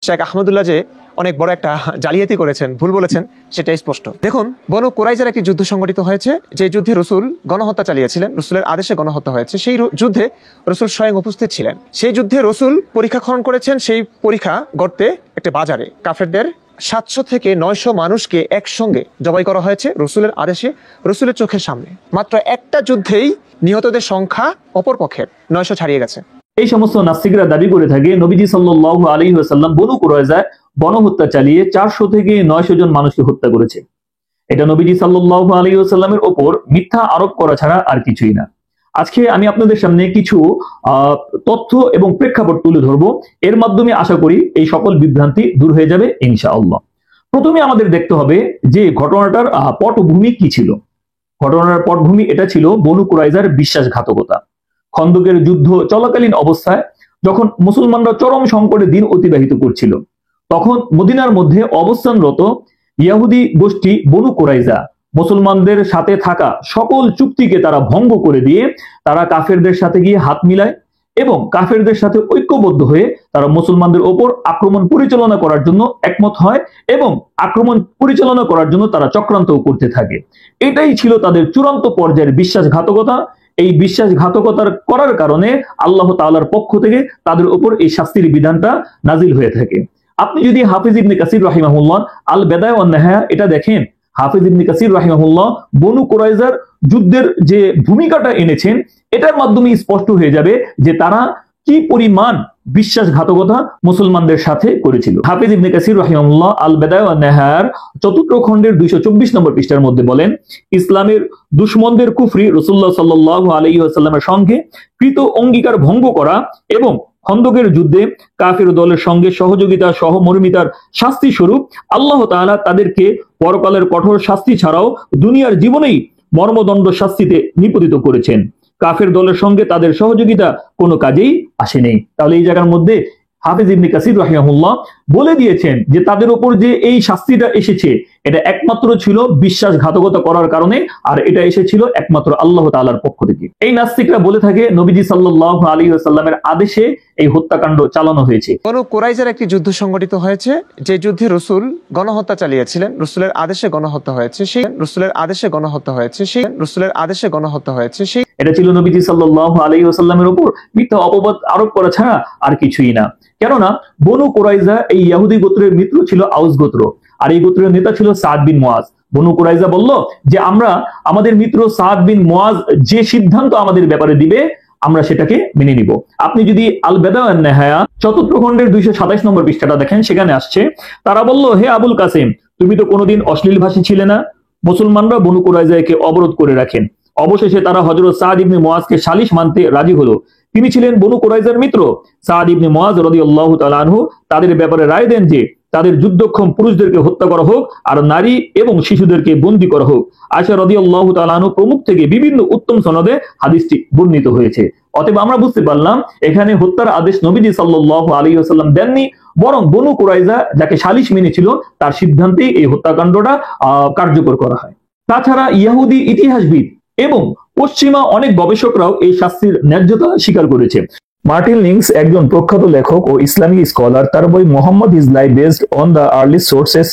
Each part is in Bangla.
শেখ আহমদুল্লাহ যে অনেক বড় একটা জালিয়াতি করেছেন, ভুল বলেছেন, সেটাই স্পষ্ট। দেখুন, বনু কুরাইজার একটি যুদ্ধ সংগঠিত হয়েছে, যে যুদ্ধে রসুল গণহত্যা চালিয়েছিলেন, রসুলের আদেশে গণহত্যা হয়েছে। সেই যুদ্ধে রসুল স্বয়ং উপস্থিত ছিলেন। সেই যুদ্ধে রসুল পরীক্ষা খনন করেছেন। সেই পরীক্ষা গড়তে একটা বাজারে কাফেরদের 700 থেকে 900 মানুষকে একসঙ্গে জবাই করা হয়েছে রসুলের আদেশে, রসুলের চোখের সামনে। মাত্র একটা যুদ্ধেই নিহতদের সংখ্যা অপর পক্ষের 900 ছাড়িয়ে গেছে। এই সমস্ত নাস্তিকরা দাবি করে থাকে নবীজি সাল্লাল্লাহু আলাইহি ওয়াসাল্লাম বনু কুরাইজায় গণহত্যা চালিয়ে 400 থেকে 900 জন মানুষকে হত্যা করেছে। এটা নবীজি সাল্লাল্লাহু আলাইহি ওয়াসাল্লামের ওপর মিথ্যা আরোপ করা ছাড়া আর কিছুই না। আজকে আমি আপনাদের সামনে কিছু তথ্য এবং প্রেক্ষাপট তুলে ধরবো। এর মাধ্যমে আশা করি এই সকল বিভ্রান্তি দূর হয়ে যাবে ইনশাআল্লাহ। প্রথমে আমাদের দেখতে হবে যে ঘটনাটার পটভূমি কি ছিল। ঘটনার পটভূমি এটা ছিল বনু কুরাইজার বিশ্বাসঘাতকতা। খন্দকের যুদ্ধ চলাকালীন অবস্থায় যখন মুসলমানরা চরম সংকটে দিন অতিবাহিত করছিল, তখন মদিনার মধ্যে অবস্থানরত ইহুদি গোষ্ঠী বনু কুরাইজা মুসলমানদের সাথে থাকা সকল চুক্তিকে তারা ভঙ্গ করে দিয়ে তারা কাফেরদের সাথে গিয়ে হাত মিলায় এবং কাফেরদের সাথে ঐক্যবদ্ধ হয়ে তারা মুসলমানদের ওপর আক্রমণ পরিচালনা করার জন্য একমত হয় এবং আক্রমণ পরিচালনা করার জন্য তারা চক্রান্ত করতে থাকে। এটাই ছিল তাদের চূড়ান্ত পর্যায়ের বিশ্বাসঘাতকতা। এই বিশ্বাসঘাতকতার করার কারণে আল্লাহ তাআলার পক্ষ থেকে তাদের উপর এই শাস্তির বিধানটা নাজিল হয়ে থাকে। আপনি যদি হাফিজ ইবনে কাসির রাহিমাহুল্লাহ আল বেদায়া ওয়ান নেহায়া এটা দেখেন, হাফিজ ইবনে কাসির রাহিমাহুল্লাহ বনু কুরাইজার যুদ্ধের যে ভূমিকাটা এনেছেন, এটার মাধ্যমে স্পষ্ট হয়ে যাবে যে তারা কি পরিমাণ বিশ্বাসঘাতকতা মুসলমানদের সাথে করেছিল। হাফিজ ইবনে কাসির রাহিমাহুল্লাহ আল বেদায়া ওয়ান নেহায়ার 4th খণ্ডের 224 নম্বর পৃষ্ঠার মধ্যে বলেন, ইসলামের দুশমনদের কুফরি রাসূলুল্লাহ সাল্লাল্লাহু আলাইহি ওয়াসাল্লামের সঙ্গে কৃত অঙ্গীকার ভঙ্গ করা এবং খন্দকের যুদ্ধে কাফির দলের সঙ্গে সহযোগিতা সহমর্মিতার শাস্তি স্বরূপ আল্লাহ তাআলা তাদেরকে পরকালের কঠোর শাস্তি ছাড়াও দুনিয়ার জীবনেই মর্মদণ্ড শাস্তিতে নিপতিত করেছেন। কাফের দলের সঙ্গে তাদের সহযোগিতা কোনো কাজেই আসেনি। তাহলে এই জায়গার মধ্যে হাফিজ ইবনে কাসির রাহিমাহুল্লাহ বলে দিয়েছেন যে তাদের উপর যে এই শাস্তিটা এসেছে এটা একমাত্র ছিল বিশ্বাসঘাতকতা করার কারণে, আর এটা এসেছিল একমাত্র আল্লাহ তাআলার পক্ষ থেকে। এই নাস্তিকরা বলে থাকে নবীজি সাল্লাল্লাহু আলাইহি ওয়াসাল্লামের আদেশে এই হত্যাকাণ্ড চালানো হয়েছে। বনু কুরাইজার একটি যুদ্ধ সংগঠিত হয়েছে, যে যুদ্ধে রসুল গণহত্যা চালিয়েছিলেন, রসুলের আদেশে গণহত্যা হয়েছে। সেই রসুলের আদেশে গণহত্যা হয়েছে। সেই রসুলের আদেশে গণহত্যা হয়েছে। সেই এটা ছিল নবীজি সাল্লাল্লাহু আলাইহি ওয়াসাল্লামের উপর মিথ্যা অপবাদ আরোপ করা ছাড়া আর কিছুই না। কেননা বনু কুরাইজা এই ইহুদি গোত্রের মিত্র ছিল আউস গোত্র, আর এই গোত্রের নেতা ছিল সাদ বিন মুআজ। বনু কুরাইজা বলল যে আমরা আমাদের মিত্র সাদ বিন মুআজ যে সিদ্ধান্ত আমাদের ব্যাপারে দিবে আমরা সেটাকে মেনে নিব। আপনি যদি আল বেদায়া ওয়ান নেহায়া 4th খণ্ডের 227 নম্বর পৃষ্ঠাটা দেখেন, সেখানে আসছে তারা বলল, হে আবুল কাসিম, তুমি তো কোনোদিন অশ্লীল ভাষী ছিলে না। মুসলমানরা বনু কুরাইজাকে অবরোধ করে রাখেন। অবশেষে তারা হযরত সাদ ইবনে মুআজকে সালিশ মানতে রাজি হলো। তিনি ছিলেন বনু কুরাইজার মিত্র। সাদ ইবনে মুআজ রাদিয়াল্লাহু তাআলা আনহু তাদের ব্যাপারে রায় দেন যে তাদের যুদ্ধক্ষম পুরুষদেরকে হত্যা করা হোক আর নারী এবং শিশুদেরকে বন্দী করা হোক। আয়েশা রাদিয়াল্লাহু তাআলা আনহু প্রমুখ থেকে বিভিন্ন উত্তম সনদে হাদিসটি বর্ণিত হয়েছে। অতএব আমরা বুঝতে পারলাম এখানে হত্যার আদেশ নবীজি সাল্লাল্লাহু আলাইহি ওয়াসাল্লাম দেননি, বরং বনু কুরাইজা যাকে সালিশ মেনেছিল তার সিদ্ধান্তেই এই হত্যাকাণ্ডটা কার্যকর করা হয়। তাছাড়া ইহুদি ইতিহাসবিদ এবং পশ্চিমা অনেক গবেষকরাও এই শাস্তির ন্যায্যতা স্বীকার করেছে। মার্টিন লিংস একজন প্রখ্যাত লেখক ও ইসলামিক স্কলার, তার বই Mohammad is life based on the early sources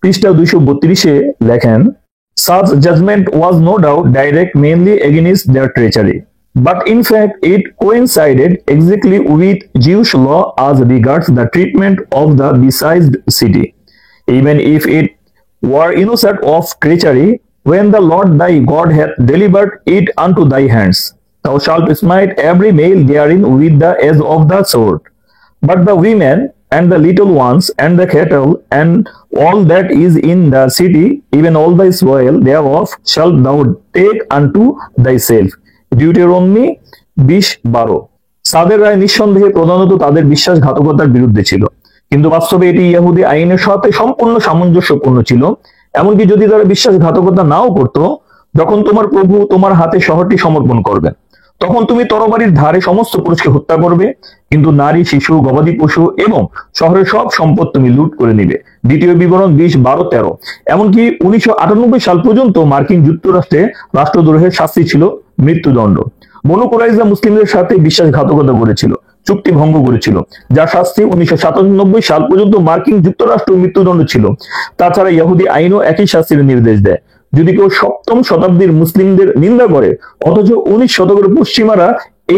পৃষ্ঠা 232 লেখেন, Such judgment was no doubt direct mainly against their treachery, but in fact it coincided exactly with Jewish law as regards the treatment of the besieged city. Even if it were innocent of treachery, when the Lord thy God hath delivered it unto thy hands, thou shalt smite every male therein with the edge of the sword. But the women and the little ones and the cattle and all that is in the city, even all thy spoil thereof, shalt thou take unto thyself. Deuteronomy 20:12। সাদের রায় নিঃসন্দেহে প্রধানত তাদের বিশ্বাসঘাতকতার বিরুদ্ধে ছিল, কিন্তু বাস্তবে এটি ইহুদি আইনের সাথে সম্পূর্ণ সামঞ্জস্যপূর্ণ ছিল। এমনকি যদি তারা বিশ্বাসঘাতকতা নাও করত, যখন তোমার প্রভু তোমার হাতে শহরটি সমর্পণ করবেন, তখন তুমি তরবারির ধারে সমস্ত পুরুষকে হত্যা করবে, কিন্তু নারী, শিশু, গবাদি পশু এবং শহরের সব সম্পদ তুমি লুট করে নিবে। দ্বিতীয় বিবরণ 20:12-13। এমনকি 1998 সাল পর্যন্ত মার্কিন যুক্তরাষ্ট্রে রাষ্ট্রদ্রোহের শাস্তি ছিল মৃত্যুদণ্ড। বনু কুরাইজা মুসলিমদের সাথে বিশ্বাসঘাতকতা করেছিল, চুক্তি ভঙ্গ করেছিল, যার শাস্তি 1997 সাল পর্যন্ত মার্কিন যুক্তরাষ্ট্র মৃত্যুদণ্ড ছিল। তাছাড়া ইহুদি আইনও একই শাস্তির নির্দেশ দেয়। যদি কেউ সপ্তম শতাব্দীর মুসলিমদের নিন্দা করে অথচ 19 শতকের পশ্চিমারা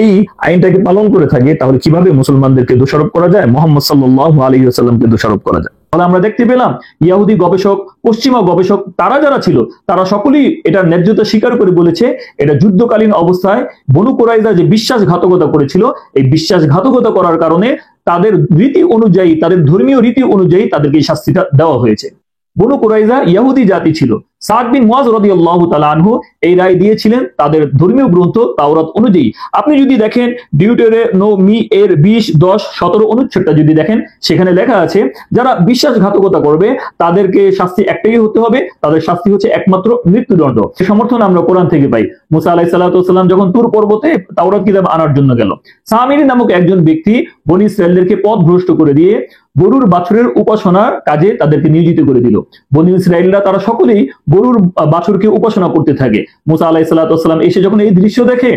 এই আইনটাকে পালন করে থাকে, তাহলে কিভাবে মুসলমানদেরকে দোষারোপ করা যায়, মুহাম্মদ সাল্লাল্লাহু আলাইহি ওয়াসাল্লামকে দোষারোপ করা যায়? তাহলে আমরা দেখতে পেলাম ইহুদি গবেষক, পশ্চিমা গবেষক তারা যারা ছিল তারা সকলেই এটার ন্যায্যতা স্বীকার করে বলেছে এটা যুদ্ধকালীন অবস্থায় বনু কুরাইজা যে বিশ্বাসঘাতকতা করেছিল, এই বিশ্বাসঘাতকতা করার কারণে তাদের রীতি অনুযায়ী, তাদের ধর্মীয় রীতি অনুযায়ী তাদেরকে এই শাস্তিটা দেওয়া হয়েছে। বনু কুরাইজা ইহুদি জাতি ছিল। সাদ বিন মুআজ রাদিয়াল্লাহু তাআলা আনহু এই রায় দিয়েছিলেন তাদের ধর্মীয় গ্রন্থ তাওরাত অনুযায়ী। আপনি যদি দেখেন ডিউটেরোনোমি এর 20, 10, 17 অনুচ্ছেদটা যদি দেখেন, সেখানে লেখা আছে যারা বিশ্বাসঘাতকতা করবে তাদেরকে শাস্তি একটাই হতে হবে, তাদের শাস্তি হচ্ছে একমাত্র মৃত্যুদণ্ড। সে সমর্থন আমরা কোরআন থেকে পাই। মুসা আলাইহিস সালাতু ওয়াস সালাম যখন তুর পর্বতে তাওরাত কিতাব আনার জন্য গেল, সামিরি নামক একজন ব্যক্তি বনী ইসরায়েলদেরকে পথভ্রষ্ট করে দিয়ে গরুর বাছুরের উপাসনার কাজে তাদেরকে নিয়োজিত করে দিল। বনী ইসরায়েলরা তারা সকলেই গরুর বাছুরকে উপাসনা করতে থাকে। মুসা আলাইহিস সালাতু ওয়াস সালাম এসে যখন এই দৃশ্য দেখে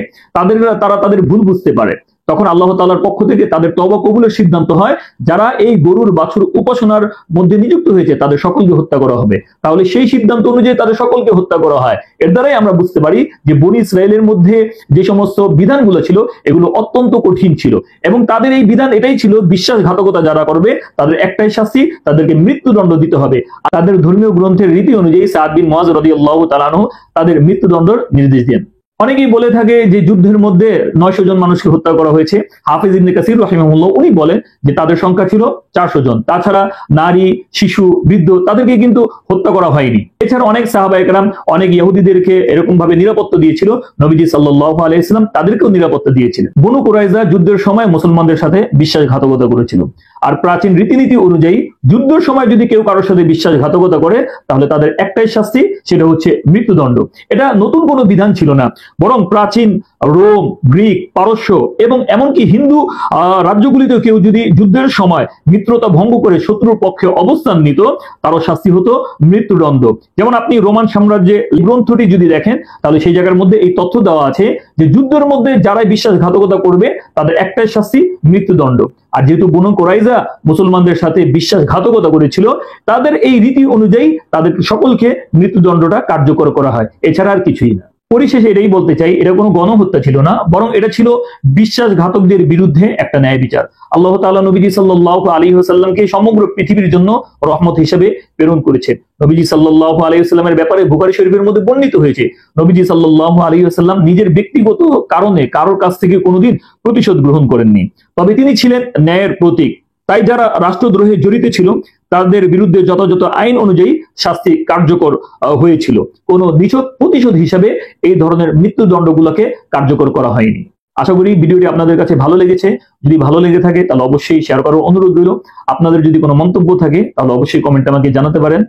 তারা তাদের ভুল বুঝতে পারে। তখন আল্লাহ তাআলার পক্ষ থেকে তাদের তওবা কবুলের সিদ্ধান্ত হয়, যারা এই গরুর বাছুর উপাসনার মধ্যে নিযুক্ত হয়েছে তাদের সকলকে হত্যা করা হবে। তাহলে সেই সিদ্ধান্ত অনুযায়ী তাদের সকলকে হত্যা করা হয়। এর দ্বারাই আমরা বুঝতে পারি যে বনী ইসরায়েলের মধ্যে যে সমস্ত বিধানগুলো ছিল এগুলো অত্যন্ত কঠিন ছিল, এবং তাদের এই বিধান এটাই ছিল বিশ্বাসঘাতকতা যারা করবে তাদের একটাই শাস্তি, তাদেরকে মৃত্যুদণ্ড দিতে হবে। আর তাদের ধর্মীয় গ্রন্থের রীতি অনুযায়ী সাদ বিন মুআজ রাদিয়াল্লাহু তাআলা আনহু তাদের মৃত্যুদণ্ডের নির্দেশ দেন। অনেকেই বলে থাকে যে যুদ্ধের মধ্যে 900 জন মানুষকে হত্যা করা হয়েছে। হাফিজ ইবনে কাসির রাহিমাহুল্লাহ উনি বলেন যে তাদের সংখ্যা ছিল 400 জন। তাছাড়া নারী, শিশু, বৃদ্ধ তাদেরকে কিন্তু হত্যা করা হয়নি। এছাড়া অনেক সাহাবা একরাম অনেক ইহুদিদেরকে এরকম ভাবে নিরাপত্তা দিয়েছিল। নবীজি সাল্লাল্লাহু আলাইহি ওয়াসাল্লাম তাদেরকেও নিরাপত্তা দিয়েছিলেন। বনু কুরাইজা যুদ্ধের সময় মুসলমানদের সাথে বিশ্বাসঘাতকতা করেছিল। আর প্রাচীন রীতিনীতি অনুযায়ী যুদ্ধের সময় যদি কেউ কারোর সাথে বিশ্বাসঘাতকতা করে তাহলে তাদের একটাই শাস্তি, সেটা হচ্ছে মৃত্যুদণ্ড। এটা নতুন কোনো বিধান ছিল না, বরং প্রাচীন রোম, গ্রিক, পারস্য এবং এমনকি হিন্দু রাজ্যগুলিতেও কেউ যদি যুদ্ধের সময় মিত্রতা ভঙ্গ করে শত্রুর পক্ষে অবস্থান নিত তারও শাস্তি হতো মৃত্যুদণ্ড। যেমন আপনি রোমান সাম্রাজ্যে গ্রন্থটি যদি দেখেন তাহলে সেই জায়গার মধ্যে এই তথ্য দেওয়া আছে যে যুদ্ধের মধ্যে যারাই বিশ্বাসঘাতকতা করবে তাদের একটাই শাস্তি মৃত্যুদণ্ড। আর যেহেতু বনু কুরাইজা মুসলমানদের সাথে বিশ্বাসঘাতকতা করেছিল, তাদের এই রীতি অনুযায়ী তাদের সকলকে মৃত্যুদণ্ডটা কার্যকর করা হয়, এছাড়া আর কিছুই না। পরিশেষে এটাই বলতে চাই, এটা কোনো গণহত্যা ছিল না, বরং এটা ছিল বিশ্বাসঘাতকদের বিরুদ্ধে একটা ন্যায় বিচার। আল্লাহ তাআলা নবীজি সাল্লাল্লাহু আলাইহি ওয়াসাল্লামকে সমগ্র পৃথিবীর জন্য রহমত হিসেবে প্রেরণ করেছেন। নবীজি সাল্লাল্লাহু আলাইহি ওয়াসাল্লামের ব্যাপারে বুখারী শরীফের মধ্যে বর্ণিত হয়েছে, নবীজি সাল্লাল্লাহু আলাইহি ওয়াসাল্লাম নিজের ব্যক্তিগত কারণে কারোর কাছ থেকে কোনোদিন প্রতিশোধ গ্রহণ করেননি, তবে তিনি ছিলেন ন্যায়ের প্রতীক। তাই যারা রাষ্ট্রদ্রোহে জড়িত ছিল তাদের বিরুদ্ধে যথাযথ আইন অনুযায়ী শাস্তি কার্যকর হয়েছিল। কোনো নিছক প্রতিশোধ হিসাবে এই ধরনের মৃত্যুদণ্ডগুলোকে কার্যকর করা হয়নি। আশা করি ভিডিওটি আপনাদের কাছে ভালো লেগেছে। যদি ভালো লেগে থাকে তাহলে অবশ্যই শেয়ার করার অনুরোধ রইল। আপনাদের যদি কোনো মন্তব্য থাকে তাহলে অবশ্যই কমেন্টে আমাকে জানাতে পারেন।